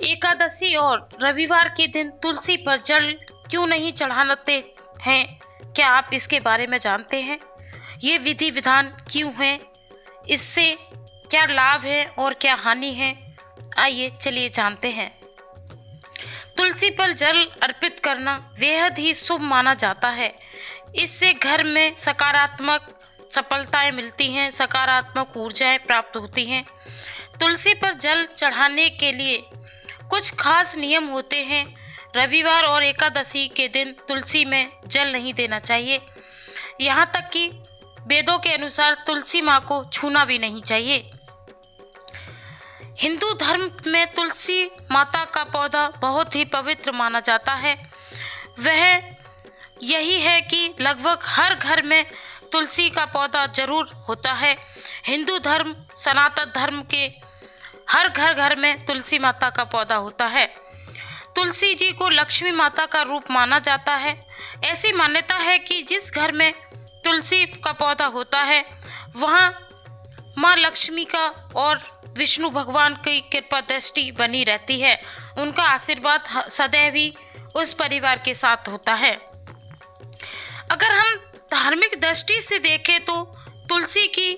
एकादशी और रविवार के दिन तुलसी पर जल क्यों नहीं चढ़ाते हैं? क्या आप इसके बारे में जानते हैं? ये विधि विधान क्यों है? इससे क्या लाभ है और क्या हानि है? आइए चलिए जानते हैं। तुलसी पर जल अर्पित करना बेहद ही शुभ माना जाता है। इससे घर में सकारात्मक सफलताएं मिलती हैं, सकारात्मक ऊर्जाएं प्राप्त होती हैं। तुलसी पर जल चढ़ाने के लिए कुछ खास नियम होते हैं। रविवार और एकादशी के दिन तुलसी में जल नहीं देना चाहिए। यहाँ तक कि वेदों के अनुसार तुलसी माँ को छूना भी नहीं चाहिए। हिंदू धर्म में तुलसी माता का पौधा बहुत ही पवित्र माना जाता है। वह यही है कि लगभग हर घर में तुलसी का पौधा जरूर होता है। हिंदू धर्म सनातन धर्म के हर घर में तुलसी माता का पौधा होता है। तुलसी जी को लक्ष्मी माता का रूप माना जाता है। ऐसी मान्यता है कि जिस घर में तुलसी का पौधा होता है वहाँ माँ लक्ष्मी का और विष्णु भगवान की कृपा दृष्टि बनी रहती है। उनका आशीर्वाद सदैव ही उस परिवार के साथ होता है। अगर हम धार्मिक दृष्टि से देखें तो तुलसी की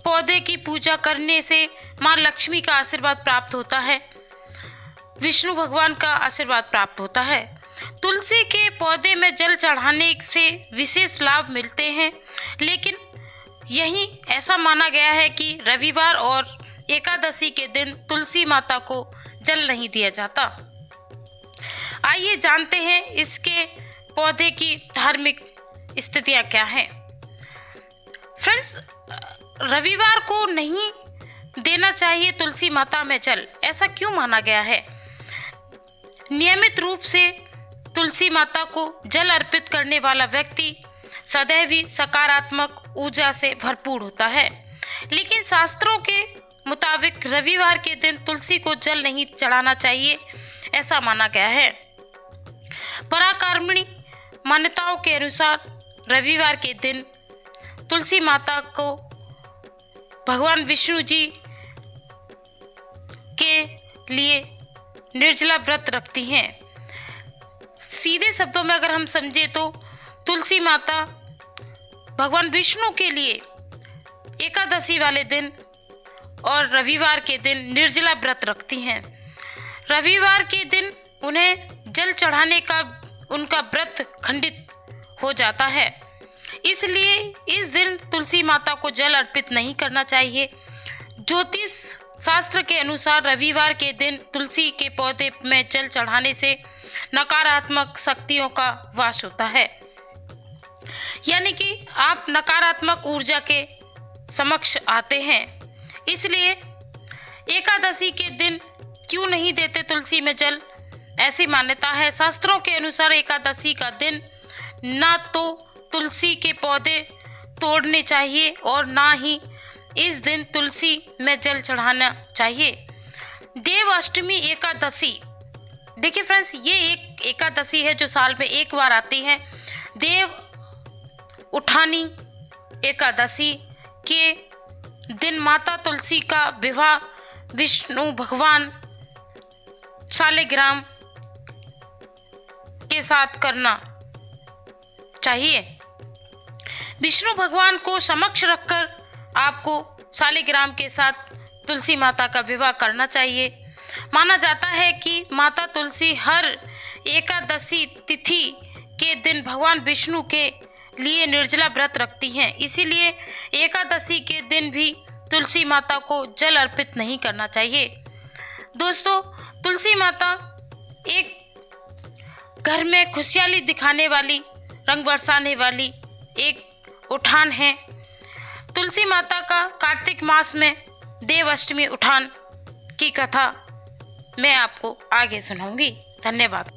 पौधे की पूजा करने से माँ लक्ष्मी का आशीर्वाद प्राप्त होता है, विष्णु भगवान का आशीर्वाद प्राप्त होता है। तुलसी के पौधे में जल चढ़ाने से विशेष लाभ मिलते हैं, लेकिन यही ऐसा माना गया है कि रविवार और एकादशी के दिन तुलसी माता को जल नहीं दिया जाता। आइए जानते हैं इसके पौधे की धार्मिक स्थितियां क्या हैं। फ्रेंड्स, रविवार को नहीं देना चाहिए तुलसी माता में जल। ऐसा क्यों माना गया है? नियमित रूप से तुलसी माता को जल अर्पित करने वाला व्यक्ति सदैव ही सकारात्मक ऊर्जा से भरपूर होता है। लेकिन शास्त्रों के मुताबिक रविवार के दिन तुलसी को जल नहीं चढ़ाना चाहिए, ऐसा माना गया है। पराकार्मिणी मान्यताओं के अनुसार रविवार के दिन तुलसी माता को भगवान विष्णु जी के लिए निर्जला व्रत रखती हैं। सीधे शब्दों में अगर हम समझे तो तुलसी माता भगवान विष्णु के लिए एकादशी वाले दिन और रविवार के दिन निर्जला व्रत रखती हैं। रविवार के दिन उन्हें जल चढ़ाने का उनका व्रत खंडित हो जाता है, इसलिए इस दिन तुलसी माता को जल अर्पित नहीं करना चाहिए। ज्योतिष शास्त्र के अनुसार रविवार के दिन तुलसी के पौधे में जल चढ़ाने से नकारात्मक शक्तियों का वास होता है, यानी कि आप नकारात्मक ऊर्जा के समक्ष आते हैं। इसलिए एकादशी के दिन क्यों नहीं देते तुलसी में जल? ऐसी मान्यता है। शास्त्रों के अनुसार एकादशी का दिन ना तो तुलसी के पौधे तोड़ने चाहिए और ना ही इस दिन तुलसी में जल चढ़ाना चाहिए। देव अष्टमी एकादशी, देखिए फ्रेंड्स, ये एक एकादशी है जो साल में एक बार आती है। देव उठानी एकादशी के दिन माता तुलसी का विवाह विष्णु भगवान शालिग्राम के साथ करना चाहिए। विष्णु भगवान को समक्ष रखकर आपको शालिग्राम के साथ तुलसी माता का विवाह करना चाहिए। माना जाता है कि माता तुलसी हर एकादशी तिथि के दिन भगवान विष्णु के लिए निर्जला व्रत रखती हैं, इसीलिए एकादशी के दिन भी तुलसी माता को जल अर्पित नहीं करना चाहिए। दोस्तों, तुलसी माता एक घर में खुशहाली दिखाने वाली, रंग बरसाने वाली एक उठान है। तुलसी माता का कार्तिक मास में देव अष्टमी उठान की कथा मैं आपको आगे सुनाऊंगी। धन्यवाद।